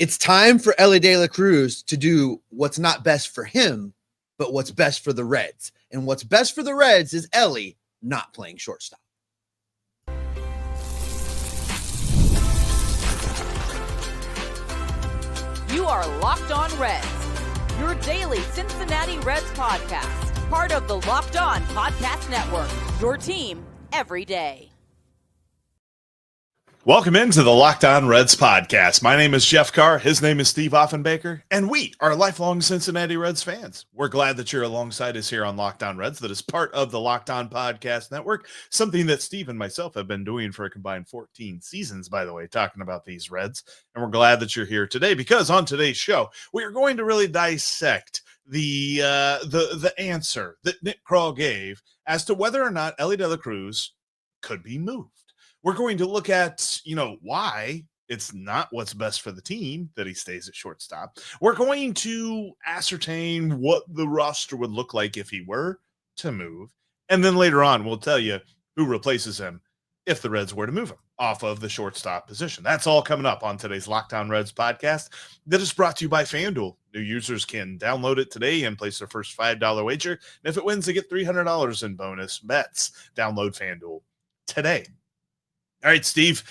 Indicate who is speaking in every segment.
Speaker 1: It's time for Elly De La Cruz to do what's not best for him, but what's best for the Reds. And what's best for the Reds is Elly not playing shortstop.
Speaker 2: You are Locked On Reds, your daily Cincinnati Reds podcast, part of the Locked On Podcast Network, your team every day.
Speaker 3: Welcome into the Locked On Reds podcast. My name is Jeff Carr. His name is Steve Offenbaker, and we are lifelong Cincinnati Reds fans. We're glad that you're alongside us here on Locked On Reds, that is part of the Locked On Podcast Network, something that Steve and myself have been doing for a combined 14 seasons, by the way, talking about these Reds. And we're glad that you're here today because on today's show, we are going to really dissect the answer that Nick Krall gave as to whether or not Elly De La Cruz could be moved. We're going to look at, why it's not what's best for the team that he stays at shortstop. We're going to ascertain what the roster would look like if he were to move. And then later on, we'll tell you who replaces him if the Reds were to move him off of the shortstop position. That's all coming up on today's Locked On Reds podcast that is brought to you by FanDuel. New users can download it today and place their first $5 wager. And if it wins, they get $300 in bonus bets. Download FanDuel today. All right, Steve,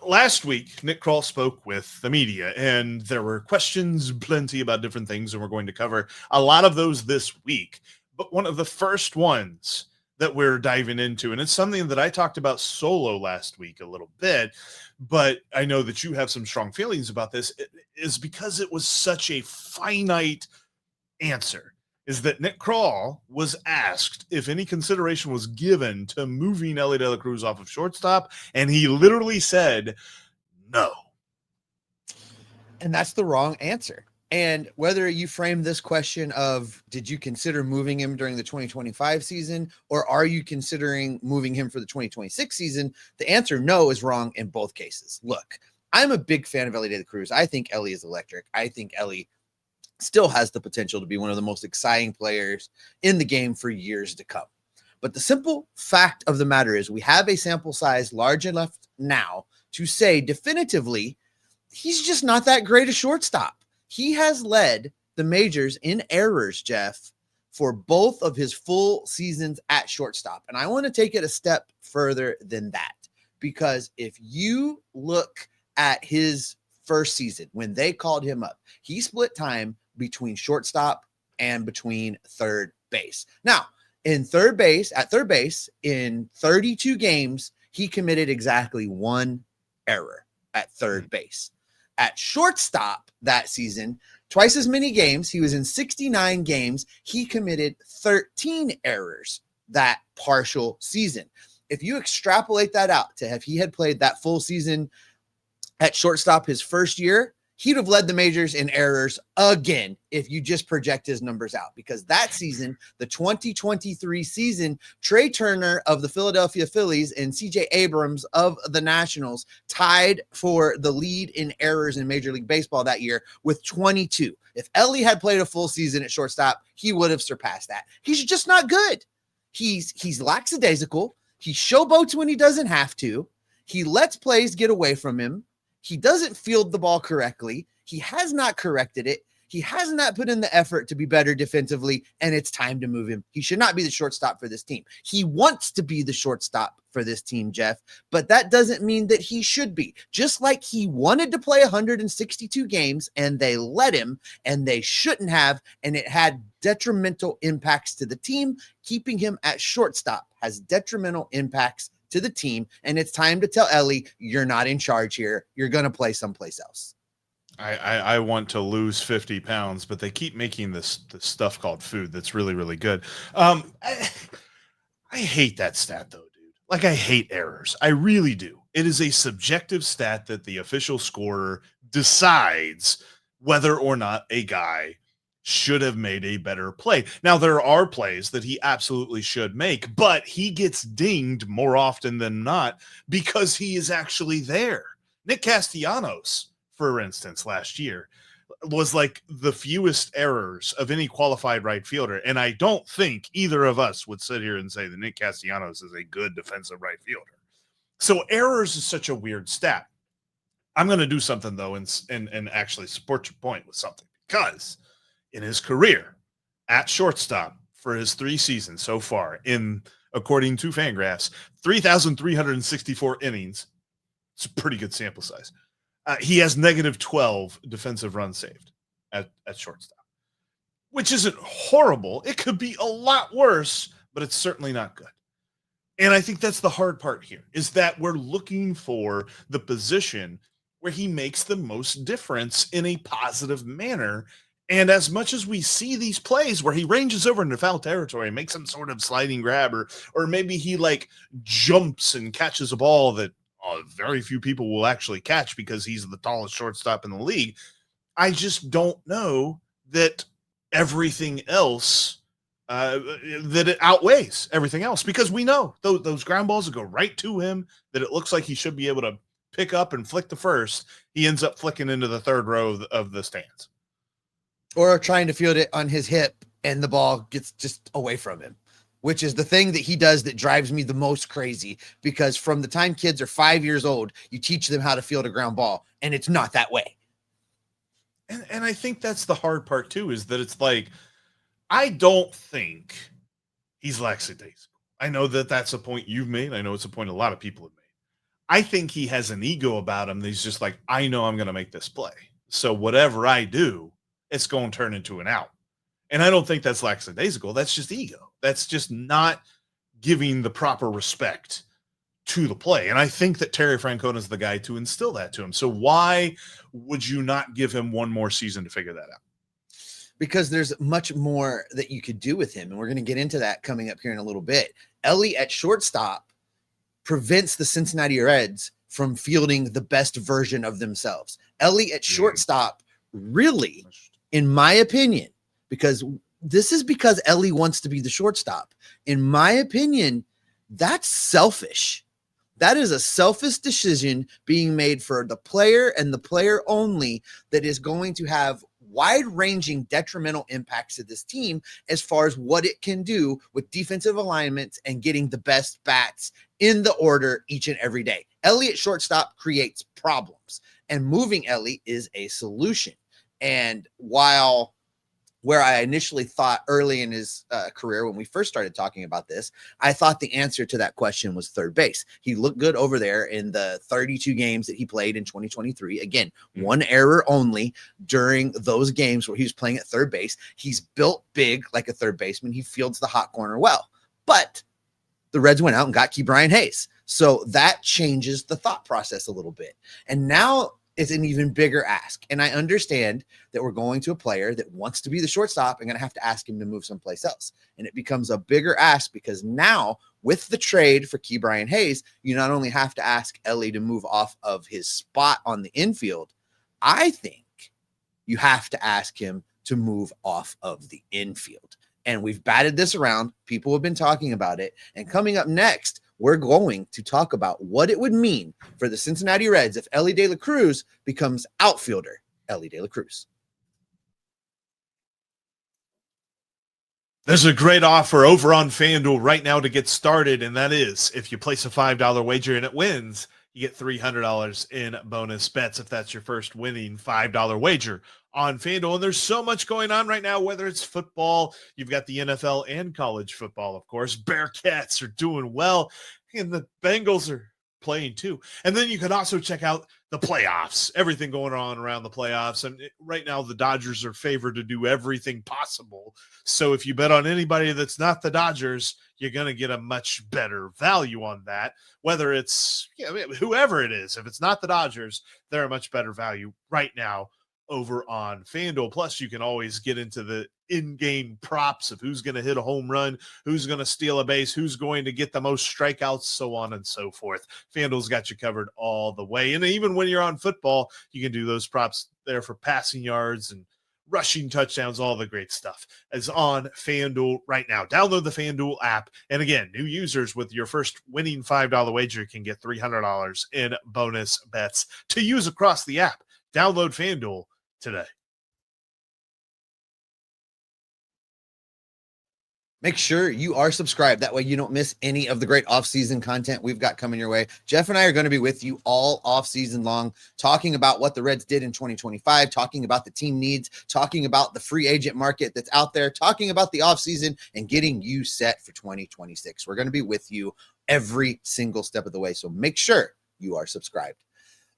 Speaker 3: last week, Nick Krall spoke with the media, and there were questions plenty about different things, and we're going to cover a lot of those this week. But one of the first ones that we're diving into, and it's something that I talked about solo last week a little bit, but I know that you have some strong feelings about this, is because it was such a finite answer. Is that Nick Krall was asked if any consideration was given to moving Elly De La Cruz off of shortstop, and he literally said no.
Speaker 1: And that's the wrong answer. And whether you frame this question of, did you consider moving him during the 2025 season, or are you considering moving him for the 2026 season, the answer no is wrong in both cases. Look, I'm a big fan of Elly De La Cruz. I think Elly is electric. I think Elly still has the potential to be one of the most exciting players in the game for years to come. But the simple fact of the matter is we have a sample size large enough now to say definitively he's just not that great a shortstop. He has led the majors in errors, Jeff, for both of his full seasons at shortstop. And I want to take it a step further than that, because if you look at his first season when they called him up, he split time between shortstop and between third base. Now, at third base, in 32 games, he committed exactly one error at third base. At shortstop that season, twice as many games, he was in 69 games, he committed 13 errors that partial season. If you extrapolate that out to if he had played that full season at shortstop his first year, he'd have led the majors in errors again if you just project his numbers out. Because that season, the 2023 season, Trey Turner of the Philadelphia Phillies and CJ Abrams of the Nationals tied for the lead in errors in Major League Baseball that year with 22. If Elly had played a full season at shortstop, he would have surpassed that. He's just not good. He's lackadaisical. He showboats when he doesn't have to. He lets plays get away from him. He doesn't field the ball correctly. He has not corrected it. He has not put in the effort to be better defensively, and it's time to move him. He should not be the shortstop for this team. He wants to be the shortstop for this team, Jeff, but that doesn't mean that he should be. Just like he wanted to play 162 games, and they let him, and they shouldn't have, and it had detrimental impacts to the team. Keeping him at shortstop has detrimental impacts to the team, and it's time to tell Elly, you're not in charge here. You're going to play someplace else.
Speaker 3: I want to lose 50 pounds, but they keep making this stuff called food that's really, really good. I hate that stat, though, dude. Like, I hate errors. I really do. It is a subjective stat that the official scorer decides whether or not a guy should have made a better play. Now, there are plays that he absolutely should make, but he gets dinged more often than not because he is actually there. Nick Castellanos, for instance, last year was like the fewest errors of any qualified right fielder. And I don't think either of us would sit here and say that Nick Castellanos is a good defensive right fielder. So errors is such a weird stat. I'm going to do something though, and actually support your point with something, because in his career at shortstop for his 3 seasons so far, according to Fangraphs, 3,364 innings. It's a pretty good sample size. He has negative 12 defensive runs saved at shortstop, which isn't horrible. It could be a lot worse, but it's certainly not good. And I think that's the hard part here, is that we're looking for the position where he makes the most difference in a positive manner. And as much as we see these plays where he ranges over into foul territory and makes some sort of sliding grab, or maybe he like jumps and catches a ball that very few people will actually catch because he's the tallest shortstop in the league, I just don't know that everything else, that it outweighs everything else, because we know those ground balls that go right to him that it looks like he should be able to pick up and flick to first, he ends up flicking into the third row of the stands.
Speaker 1: Or trying to field it on his hip and the ball gets just away from him, which is the thing that he does that drives me the most crazy, because from the time kids are 5 years old, you teach them how to field a ground ball, and it's not that way.
Speaker 3: And I think that's the hard part too, is that it's like, I don't think he's lackadaisical. I know that that's a point you've made. I know it's a point a lot of people have made. I think he has an ego about him that he's just like, I know I'm going to make this play, so whatever I do, it's going to turn into an out. And I don't think that's lackadaisical. That's just ego. That's just not giving the proper respect to the play. And I think that Terry Francona is the guy to instill that to him. So why would you not give him one more season to figure that out?
Speaker 1: Because there's much more that you could do with him. And we're going to get into that coming up here in a little bit. Elly at shortstop prevents the Cincinnati Reds from fielding the best version of themselves. Elly at shortstop, really, in my opinion, because Elly wants to be the shortstop. In my opinion, that's selfish. That is a selfish decision being made for the player and the player only, that is going to have wide-ranging detrimental impacts to this team as far as what it can do with defensive alignments and getting the best bats in the order each and every day. Elly at shortstop creates problems, and moving Elly is a solution. And while where I initially thought early in his career, when we first started talking about this, I thought the answer to that question was third base. He looked good over there in the 32 games that he played in 2023. Again, one error only during those games where he was playing at third base. He's built big like a third baseman. He fields the hot corner well. But the Reds went out and got Ke'Bryan Hayes. So that changes the thought process a little bit. And now it's an even bigger ask. And I understand that we're going to a player that wants to be the shortstop and going to have to ask him to move someplace else. And it becomes a bigger ask because now with the trade for Ke'Bryan Hayes, you not only have to ask Elly to move off of his spot on the infield, I think you have to ask him to move off of the infield. And we've batted this around. People have been talking about it. And coming up next, we're going to talk about what it would mean for the Cincinnati Reds if Elly De La Cruz becomes outfielder Elly De La Cruz.
Speaker 3: There's a great offer over on FanDuel right now to get started, and that is if you place a $5 wager and it wins, you get $300 in bonus bets if that's your first winning $5 wager on FanDuel. And there's so much going on right now, whether it's football, you've got the NFL and college football, of course. Bearcats are doing well, and the Bengals are playing too. And then you can also check out the playoffs, everything going on around the playoffs. And right now the Dodgers are favored to do everything possible. So if you bet on anybody that's not the Dodgers, you're going to get a much better value on that, whether it's whoever it is. If it's not the Dodgers, they're a much better value right now over on FanDuel. Plus, you can always get into the in-game props of who's going to hit a home run, who's going to steal a base, who's going to get the most strikeouts, so on and so forth. FanDuel's got you covered all the way. And even when you're on football, you can do those props there for passing yards and rushing touchdowns. All the great stuff is on FanDuel right now. Download the FanDuel app. And again, new users with your first winning $5 wager can get $300 in bonus bets to use across the app. Download FanDuel today.
Speaker 1: Make sure you are subscribed. That way you don't miss any of the great off-season content we've got coming your way. Jeff and I are going to be with you all off-season long, talking about what the Reds did in 2025, talking about the team needs, talking about the free agent market that's out there, talking about the off-season, and getting you set for 2026. We're going to be with you every single step of the way, so make sure you are subscribed.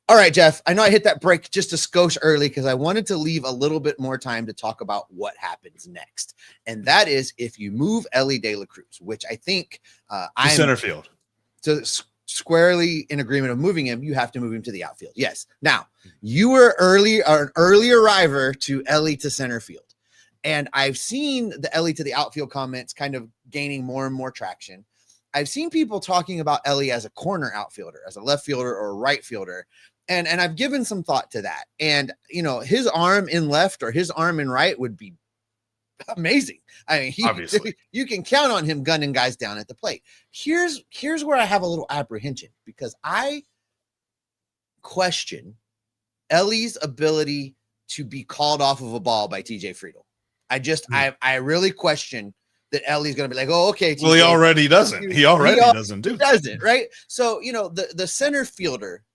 Speaker 1: All right, Jeff, I know I hit that break just a skosh early because I wanted to leave a little bit more time to talk about what happens next. And that is if you move Elly De La Cruz, which I think I'm
Speaker 3: center field.
Speaker 1: Squarely in agreement of moving him, you have to move him to the outfield. Yes. Now, you were an early arriver to Elly to center field. And I've seen the Elly to the outfield comments kind of gaining more and more traction. I've seen people talking about Elly as a corner outfielder, as a left fielder or a right fielder. And I've given some thought to that. And, you know, his arm in left or his arm in right would be amazing. I mean, obviously you can count on him gunning guys down at the plate. Here's where I have a little apprehension because I question Elly's ability to be called off of a ball by TJ Friedl. I really question that Elly's going to be like, oh, okay. TJ,
Speaker 3: well, he already doesn't. He already doesn't do that.
Speaker 1: Doesn't, right? So, you know, the center fielder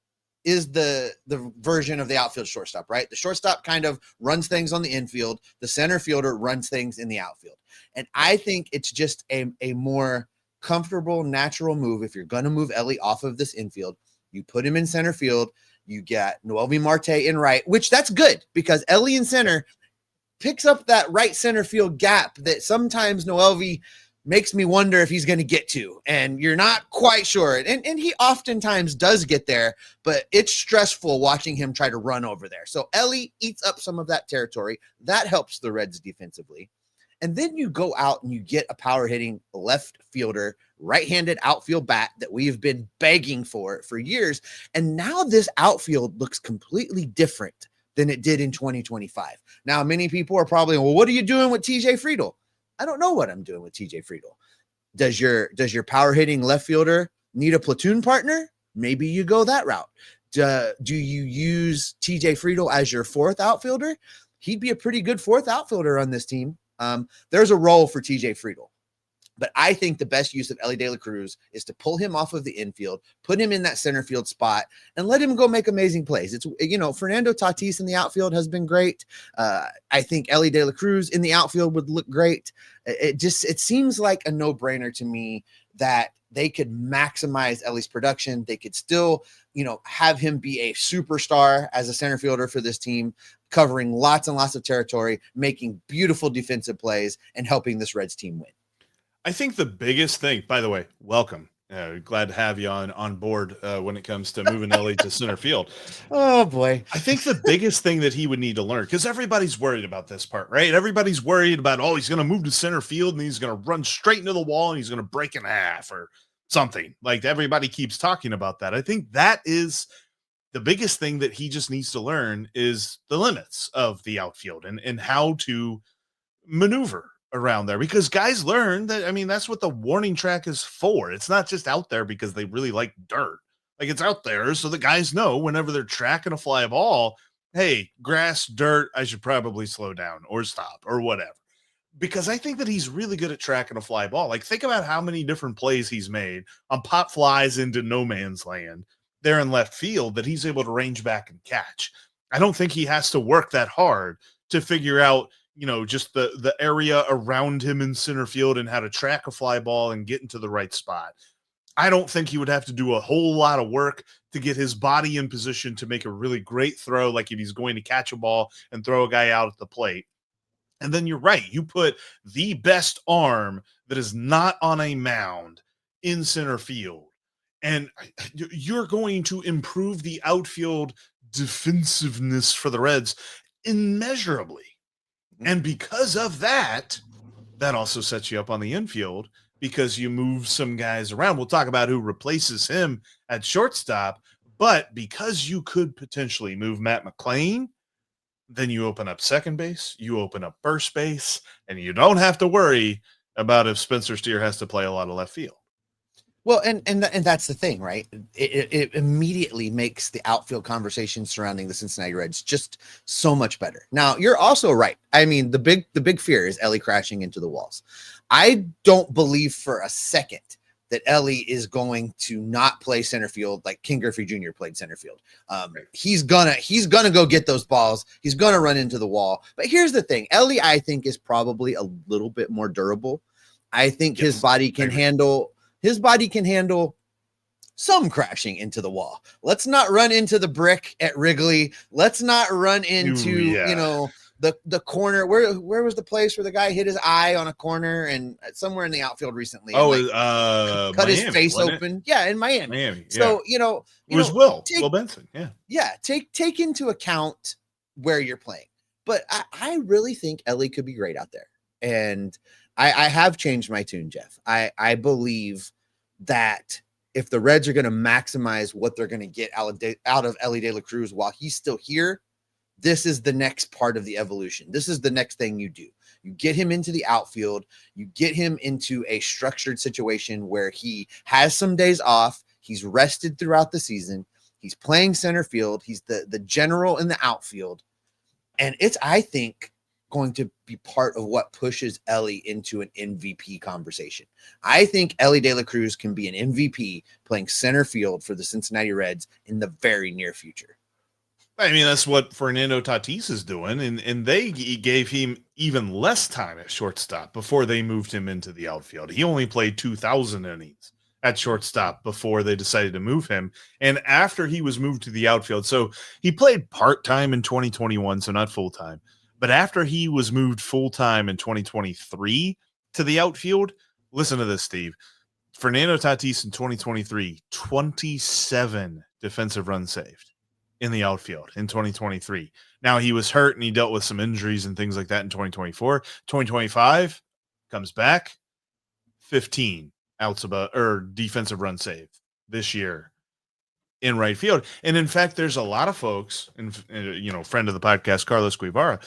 Speaker 1: is the version of the outfield shortstop, right? The shortstop kind of runs things on the infield. The center fielder runs things in the outfield. And I think it's just a more comfortable, natural move. If you're going to move Elly off of this infield, you put him in center field. You get Noelvi Marte in right, which that's good because Elly in center picks up that right center field gap that sometimes Noelvi makes me wonder if he's going to get to, and you're not quite sure. And he oftentimes does get there, but it's stressful watching him try to run over there. So Elly eats up some of that territory. That helps the Reds defensively. And then you go out and you get a power hitting left fielder, right-handed outfield bat that we've been begging for years. And now this outfield looks completely different than it did in 2025. Now, many people are probably, well, what are you doing with TJ Friedl? I don't know what I'm doing with TJ Friedl. Does your power hitting left fielder need a platoon partner? Maybe you go that route. Do you use TJ Friedl as your fourth outfielder? He'd be a pretty good fourth outfielder on this team. There's a role for TJ Friedl. But I think the best use of Elly De La Cruz is to pull him off of the infield, put him in that center field spot, and let him go make amazing plays. It's, you know, Fernando Tatis in the outfield has been great. I think Elly De La Cruz in the outfield would look great. It seems like a no-brainer to me that they could maximize Elly's production. They could still, you know, have him be a superstar as a center fielder for this team, covering lots and lots of territory, making beautiful defensive plays, and helping this Reds team win.
Speaker 3: I think the biggest thing, by the way, welcome. Glad to have you on board when it comes to moving Elly to center field.
Speaker 1: Oh, boy.
Speaker 3: I think the biggest thing that he would need to learn, because everybody's worried about this part, right? Everybody's worried about, oh, he's going to move to center field and he's going to run straight into the wall and he's going to break in half or something. Like everybody keeps talking about that. I think that is the biggest thing that he just needs to learn is the limits of the outfield and how to maneuver around there, because guys learn that. I mean, that's what the warning track is for. It's not just out there because they really like dirt. Like, it's out there so the guys know whenever they're tracking a fly ball, hey, grass, dirt, I should probably slow down or stop or whatever. Because I think that he's really good at tracking a fly ball. Like, think about how many different plays he's made on pop flies into no man's land there in left field that he's able to range back and catch. I don't think he has to work that hard to figure out, you know, just the area around him in center field and how to track a fly ball and get into the right spot. I don't think he would have to do a whole lot of work to get his body in position to make a really great throw, like if he's going to catch a ball and throw a guy out at the plate. And then you're right. You put the best arm that is not on a mound in center field, and you're going to improve the outfield defensiveness for the Reds immeasurably. And because of that, that also sets you up on the infield because you move some guys around. We'll talk about who replaces him at shortstop, but because you could potentially move Matt McLain, then you open up second base, you open up first base, and you don't have to worry about if Spencer Steer has to play a lot of left field.
Speaker 1: Well, and that's the thing, right? It immediately makes the outfield conversation surrounding the Cincinnati Reds just so much better. Now, you're also right. I mean, the big fear is Elly crashing into the walls. I don't believe for a second that Elly is going to not play center field like Ken Griffey Jr. played center field. He's gonna go get those balls. He's gonna run into the wall. But here's the thing: Elly, I think, is probably a little bit more durable. I think his body can handle some crashing into the wall. Let's not run into the brick at Wrigley. Let's not run into the corner. Where was the place where the guy hit his eye on a corner and somewhere in the outfield recently?
Speaker 3: Oh,
Speaker 1: cut
Speaker 3: Miami,
Speaker 1: his face open. Yeah, in Miami.
Speaker 3: So it was Will Benson.
Speaker 1: Take into account where you're playing. But I really think Elly could be great out there. And I have changed my tune, Jeff. I believe that if the Reds are going to maximize what they're going to get out of Elly De La Cruz while he's still here, this is the next part of the evolution. This is the next thing you do. You get him into the outfield. You get him into a structured situation where he has some days off. He's rested throughout the season. He's playing center field. He's the general in the outfield. And it's, I think, going to be part of what pushes Elly into an MVP conversation. I think Elly De La Cruz can be an MVP playing center field for the Cincinnati Reds in the very near future.
Speaker 3: I mean, that's what Fernando Tatis is doing, and they gave him even less time at shortstop before they moved him into the outfield. He only played 2,000 innings at shortstop before they decided to move him, and after he was moved to the outfield, so he played part-time in 2021, so not full-time. But after he was moved full-time in 2023 to the outfield, listen to this, Steve. Fernando Tatis in 2023, 27 defensive runs saved in the outfield in 2023. Now, he was hurt and he dealt with some injuries and things like that in 2024. 2025 comes back, 15 defensive run saved this year in right field. And in fact, there's a lot of folks, and friend of the podcast, Carlos Guevara,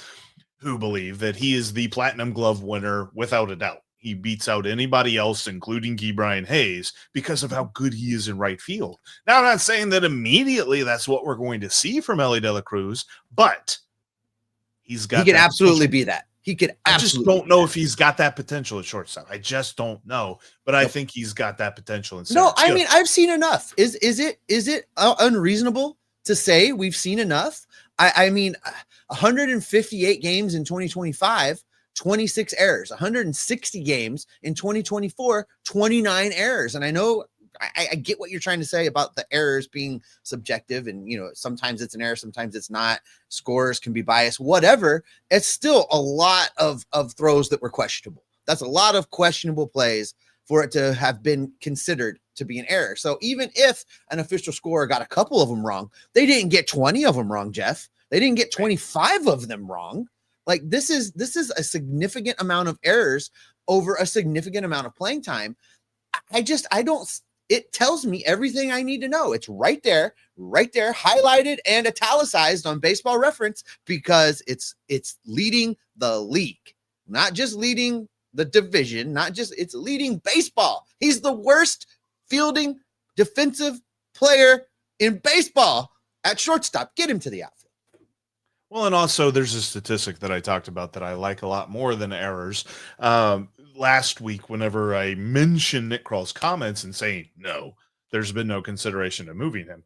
Speaker 3: who believe that he is the Platinum Glove winner without a doubt. He beats out anybody else, including Ke'Bryan Hayes, because of how good he is in right field. Now, I'm not saying that immediately that's what we're going to see from Elly De La Cruz, but he can
Speaker 1: absolutely be that. He could absolutely.
Speaker 3: I just don't know if he's got that potential at shortstop. I just don't know, but I think he's got that potential.
Speaker 1: No, I mean, I've seen enough. Is it unreasonable to say we've seen enough? I mean, 158 games in 2025, 26 errors. 160 games in 2024, 29 errors. And I know I get what you're trying to say about the errors being subjective, and sometimes it's an error, sometimes it's not. Scores can be biased, whatever. It's still a lot of throws that were questionable. That's a lot of questionable plays for it to have been considered to be an error. So even if an official scorer got a couple of them wrong, they didn't get 20 of them wrong, Jeff. They didn't get 25 of them wrong. Like this is a significant amount of errors over a significant amount of playing time. It tells me everything I need to know. It's right there, highlighted and italicized on Baseball Reference, because it's leading the league, not just leading the division, it's leading baseball. He's the worst fielding defensive player in baseball at shortstop. Get him to the outfield.
Speaker 3: Well, and also there's a statistic that I talked about that I like a lot more than errors. Last week, whenever I mentioned Nick Krall's comments and saying, no, there's been no consideration of moving him.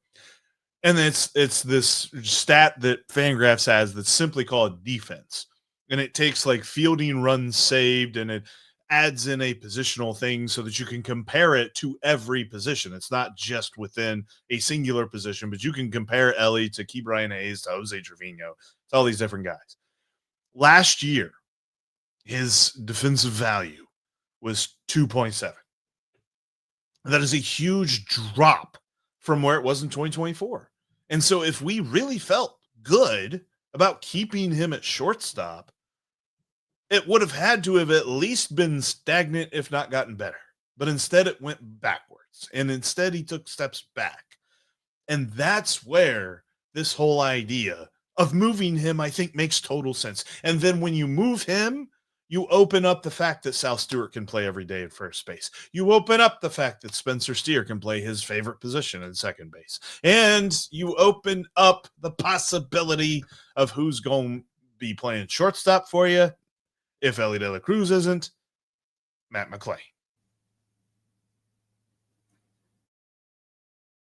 Speaker 3: And it's this stat that Fangraphs has that's simply called defense. And it takes like fielding runs saved and it adds in a positional thing so that you can compare it to every position. It's not just within a singular position, but you can compare Elly to Ke'Bryan Hayes, to Jose Trevino, to all these different guys. Last year, his defensive value was 2.7. That is a huge drop from where it was in 2024. And so if we really felt good about keeping him at shortstop, it would have had to have at least been stagnant, if not gotten better. But instead it went backwards. And instead he took steps back. And that's where this whole idea of moving him, I think, makes total sense. And then when you move him, you open up the fact that Sal Stewart can play every day at first base. You open up the fact that Spencer Steer can play his favorite position at second base. And you open up the possibility of who's going to be playing shortstop for you if Elly De La Cruz isn't. Matt McLain.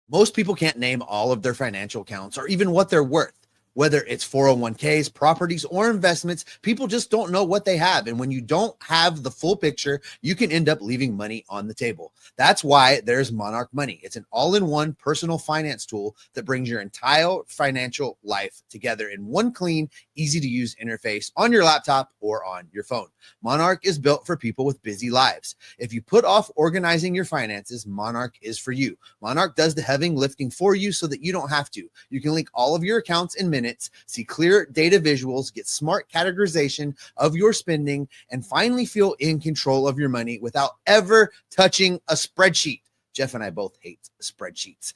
Speaker 1: Most people can't name all of their financial accounts or even what they're worth. Whether it's 401ks, properties, or investments, people just don't know what they have. And when you don't have the full picture, you can end up leaving money on the table. That's why there's Monarch Money. It's an all-in-one personal finance tool that brings your entire financial life together in one clean, easy-to-use interface on your laptop or on your phone. Monarch is built for people with busy lives. If you put off organizing your finances, Monarch is for you. Monarch does the heavy lifting for you so that you don't have to. You can link all of your accounts in minutes, see clear data visuals, get smart categorization of your spending, and finally feel in control of your money without ever touching a spreadsheet. Jeff and I both hate spreadsheets.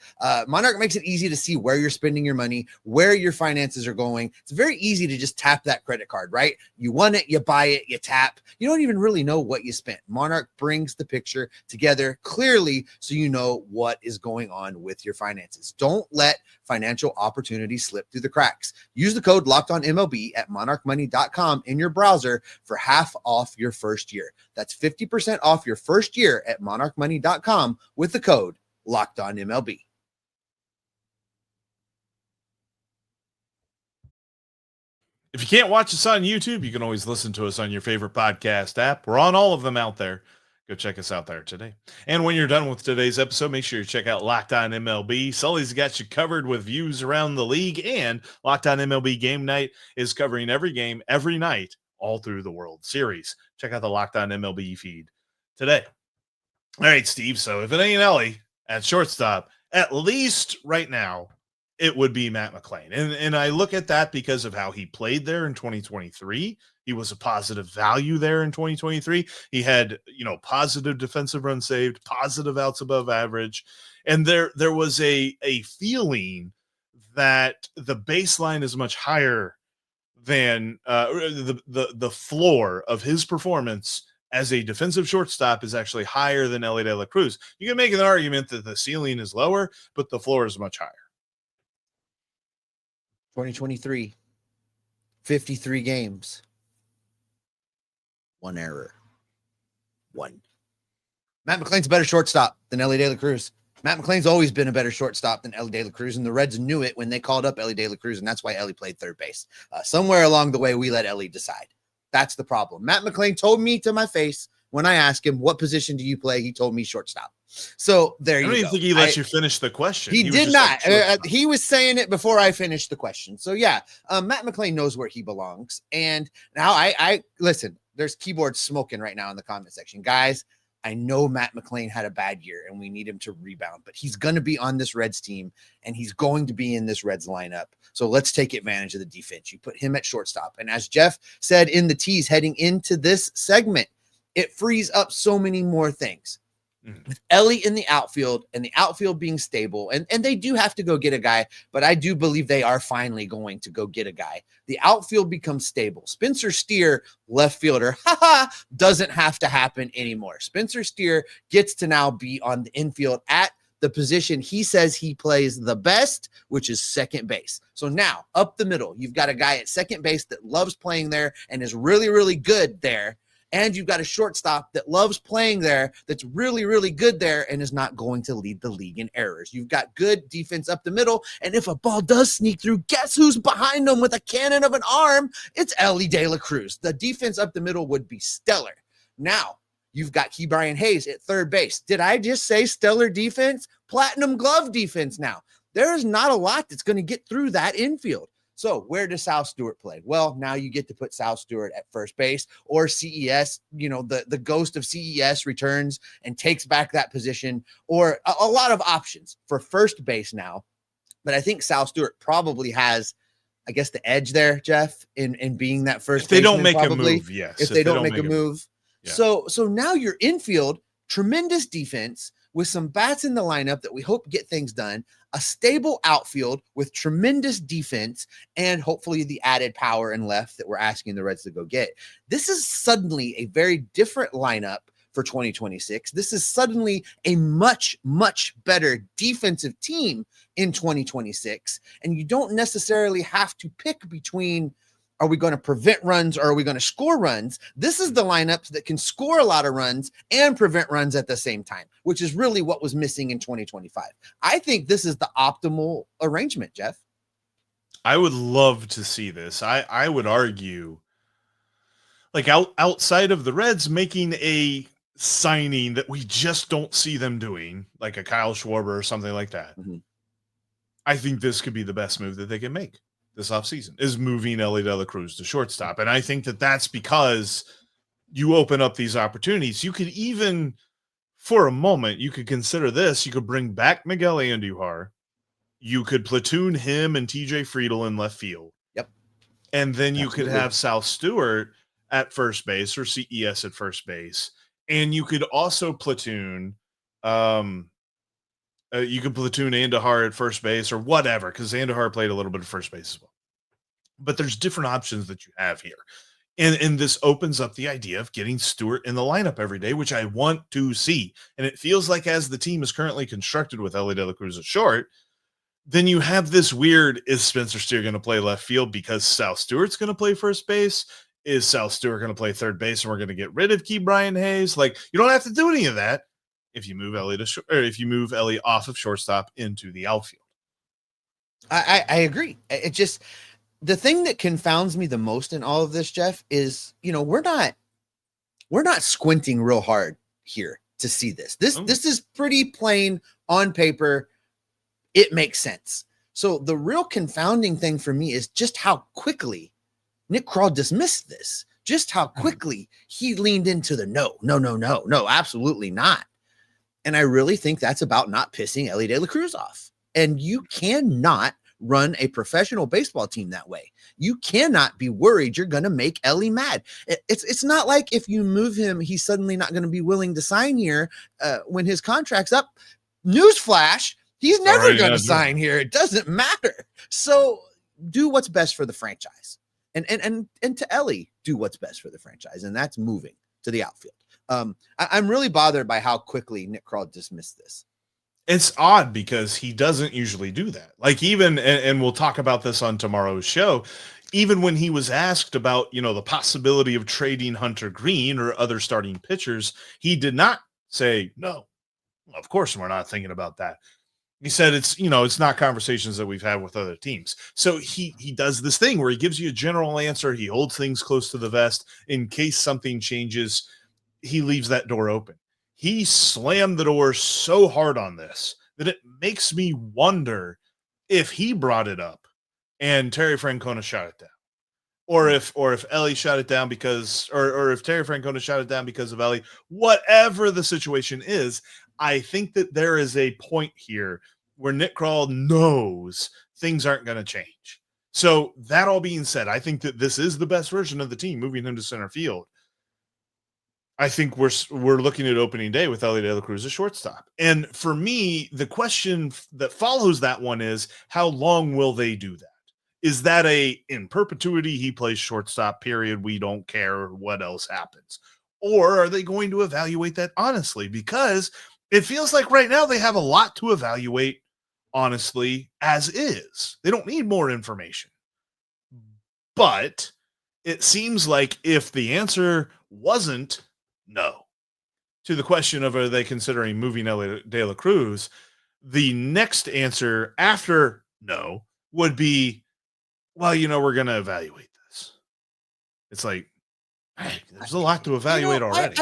Speaker 1: Monarch makes it easy to see where you're spending your money, where your finances are going. It's very easy to just tap that credit card, right? You want it, you buy it, you tap. You don't even really know what you spent. Monarch brings the picture together clearly so you know what is going on with your finances. Don't let financial opportunities slip through the cracks. Use the code LOCKEDONMLB at monarchmoney.com in your browser for half off your first year. That's 50% off your first year at monarchmoney.com with the code LOCKEDONMLB.
Speaker 3: If you can't watch us on YouTube, you can always listen to us on your favorite podcast app. We're on all of them out there. Go check us out there today. And when you're done with today's episode, make sure you check out Locked On MLB. Sully's got you covered with views around the league, and Locked On MLB Game Night is covering every game, every night, all through the World Series. Check out the Locked On MLB feed today. All right, Steve. So if it ain't Elly at shortstop, at least right now, it would be Matt McLain. And I look at that because of how he played there in 2023. He was a positive value there in 2023. He had, positive defensive runs saved, positive outs above average. And there was a feeling that the baseline is much higher than the floor of his performance as a defensive shortstop is actually higher than Elly De La Cruz. You can make an argument that the ceiling is lower, but the floor is much higher.
Speaker 1: 2023, 53 games, 1 error, 1. Matt McLain's a better shortstop than Elly De La Cruz. Matt McLain's always been a better shortstop than Elly De La Cruz, and the Reds knew it when they called up Elly De La Cruz, and that's why Elly played third base. Somewhere along the way, we let Elly decide. That's the problem. Matt McLain told me to my face when I asked him, what position do you play? He told me shortstop. So there you go. I don't even
Speaker 3: think he let you finish the question.
Speaker 1: He did not. He was saying it before I finished the question. So yeah, Matt McLain knows where he belongs. And now I listen, there's keyboards smoking right now in the comment section. Guys, I know Matt McLain had a bad year and we need him to rebound, but he's going to be on this Reds team and he's going to be in this Reds lineup. So let's take advantage of the defense. You put him at shortstop. And as Jeff said in the tease heading into this segment, it frees up so many more things. With Elly in the outfield and the outfield being stable, and they do have to go get a guy, but I do believe they are finally going to go get a guy. The outfield becomes stable. Spencer Steer, left fielder, doesn't have to happen anymore. Spencer Steer gets to now be on the infield at the position he says he plays the best, which is second base. So now up the middle, you've got a guy at second base that loves playing there and is really, really good there. And you've got a shortstop that loves playing there, that's really, really good there, and is not going to lead the league in errors. You've got good defense up the middle, and if a ball does sneak through, guess who's behind them with a cannon of an arm? It's Elly De La Cruz. The defense up the middle would be stellar. Now, you've got Ke'Bryan Hayes at third base. Did I just say stellar defense? Platinum glove defense now. There's not a lot that's going to get through that infield. So where does Sal Stewart play? Well, now you get to put Sal Stewart at first base, or CES, the ghost of CES returns and takes back that position, or a lot of options for first base now. But I think Sal Stewart probably has, I guess, the edge there, Jeff, in being that first baseman.
Speaker 3: If they don't make a move, yes.
Speaker 1: If they don't make a move. Yeah. So now your infield, tremendous defense with some bats in the lineup that we hope get things done, a stable outfield with tremendous defense, and hopefully the added power and left that we're asking the Reds to go get. This is suddenly a very different lineup for 2026. This is suddenly a much, much better defensive team in 2026. And you don't necessarily have to pick between Are we going to prevent runs or are we going to score runs? This is the lineups that can score a lot of runs and prevent runs at the same time, which is really what was missing in 2025. I think this is the optimal arrangement, Jeff.
Speaker 3: I would love to see this. I would argue, like outside of the Reds making a signing that we just don't see them doing, like a Kyle Schwarber or something like that.
Speaker 1: Mm-hmm.
Speaker 3: I think this could be the best move that they can make this offseason, is moving Elly De La Cruz to shortstop. And I think that that's because you open up these opportunities. You could even, for a moment, you could consider this. You could bring back Miguel Andujar. You could platoon him and TJ Friedel in left field.
Speaker 1: Yep.
Speaker 3: And then you
Speaker 1: Absolutely.
Speaker 3: could have Sal Stewart at first base or CES at first base. And you could also platoon you can platoon Andujar at first base or whatever, because Andujar played a little bit of first base as well. But there's different options that you have here. And this opens up the idea of getting Stewart in the lineup every day, which I want to see. And it feels like as the team is currently constructed with Elly De La Cruz at short, then you have this weird, is Spencer Steer going to play left field because Sal Stewart's going to play first base? Is Sal Stewart going to play third base and we're going to get rid of Key Brian Hayes? Like, you don't have to do any of that if you move Elly off of shortstop into the outfield.
Speaker 1: I agree. It just, the thing that confounds me the most in all of this, Jeff, is, we're not squinting real hard here to see this. This is pretty plain on paper. It makes sense. So the real confounding thing for me is just how quickly Nick Krall dismissed this, just how quickly he leaned into the no, absolutely not. And I really think that's about not pissing Elly De La Cruz off. And you cannot run a professional baseball team that way. You cannot be worried you're going to make Elly mad. It's not like if you move him, he's suddenly not going to be willing to sign here when his contract's up. Newsflash, he's never going to sign here. It doesn't matter. So do what's best for the franchise. And to Elly, do what's best for the franchise. And that's moving to the outfield. I'm really bothered by how quickly Nick Krall dismissed this.
Speaker 3: It's odd because he doesn't usually do that. Like even, and we'll talk about this on tomorrow's show, even when he was asked about, the possibility of trading Hunter Green or other starting pitchers, he did not say, no, of course we're not thinking about that. He said it's not conversations that we've had with other teams. So he does this thing where he gives you a general answer. He holds things close to the vest in case something changes. He leaves that door open. He slammed the door so hard on this that it makes me wonder if he brought it up and Terry Francona shot it down, or if Elly shot it down because, or if Terry Francona shot it down because of Elly. Whatever the situation is, I think that there is a point here where Nick Krall knows things aren't going to change. So that all being said, I think that this is the best version of the team, moving him to center field. I think we're looking at opening day with Elly De La Cruz as shortstop. And for me, the question that follows that one is, how long will they do that? Is that in perpetuity, he plays shortstop, period, we don't care what else happens? Or are they going to evaluate that honestly? Because it feels like right now they have a lot to evaluate honestly as is. They don't need more information. But it seems like if the answer wasn't no to the question of are they considering moving Elly De La Cruz, the next answer after no would be, well, we're going to evaluate this. It's like, hey, there's a lot to evaluate already.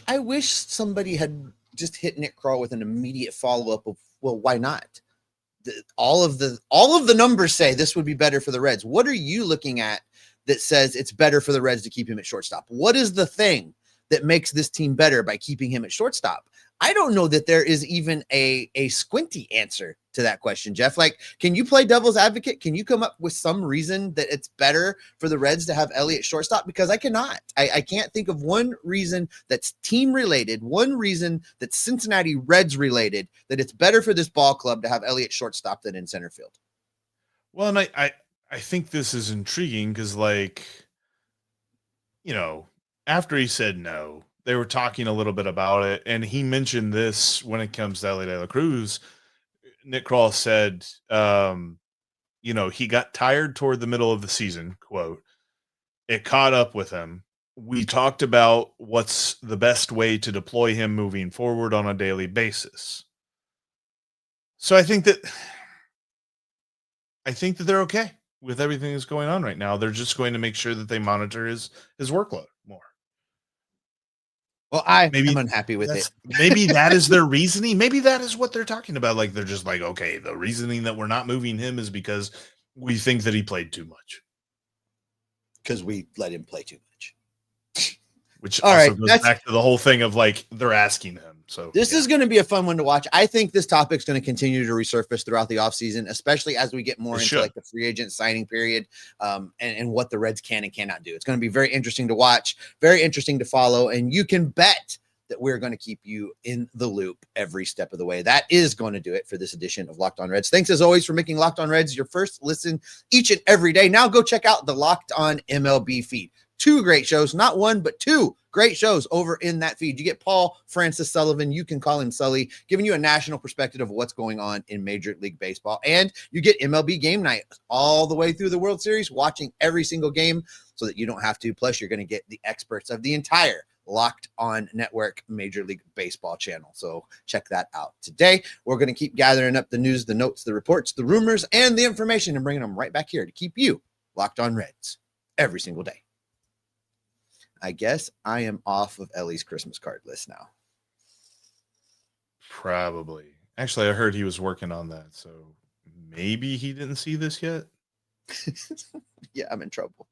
Speaker 1: I wish somebody had just hit Nick Krall with an immediate follow-up of, well, why not? All of the numbers say this would be better for the Reds. What are you looking at that says it's better for the Reds to keep him at shortstop? What is the thing that makes this team better by keeping him at shortstop? I don't know that there is even a squinty answer to that question, Jeff. Like, can you play devil's advocate? Can you come up with some reason that it's better for the Reds to have Elly at shortstop? Because I cannot. I can't think of one reason that's team related, one reason that's Cincinnati Reds related, that it's better for this ball club to have Elly at shortstop than in center field.
Speaker 3: Well, and I think this is intriguing because, after he said no, they were talking a little bit about it, and he mentioned this when it comes to Elly De La Cruz. Nick Krall said, he got tired toward the middle of the season, quote, It caught up with him. We talked about what's the best way to deploy him moving forward on a daily basis. So I think that they're okay with everything that's going on right now. They're just going to make sure that they monitor his workload more.
Speaker 1: Well, I
Speaker 3: Maybe
Speaker 1: am unhappy with it.
Speaker 3: Maybe that is their reasoning. Maybe that is what they're talking about. Like they're just like, okay, the reasoning that we're not moving him is because we think that he played too much.
Speaker 1: Because we let him play too much.
Speaker 3: Which
Speaker 1: All
Speaker 3: also
Speaker 1: right,
Speaker 3: goes back to the whole thing of like they're asking him. So
Speaker 1: this is going to be a fun one to watch. I think this topic's going to continue to resurface throughout the offseason, especially as we get more into like the free agent signing period and what the Reds can and cannot do. It's going to be very interesting to watch, very interesting to follow, and you can bet that we're going to keep you in the loop every step of the way. That is going to do it for this edition of Locked On Reds. Thanks as always for making Locked On Reds your first listen each and every day. Now go check out the Locked On MLB feed. 2 great shows, not 1, but 2 great shows over in that feed. You get Paul Francis Sullivan. You can call him Sully, giving you a national perspective of what's going on in Major League Baseball. And you get MLB Game Night all the way through the World Series, watching every single game so that you don't have to. Plus, you're going to get the experts of the entire Locked On Network Major League Baseball channel. So check that out today. We're going to keep gathering up the news, the notes, the reports, the rumors, and the information and bringing them right back here to keep you locked on Reds every single day. I guess I am off of Elly's Christmas card list now.
Speaker 3: Probably. Actually, I heard he was working on that. So maybe he didn't see this yet.
Speaker 1: Yeah, I'm in trouble.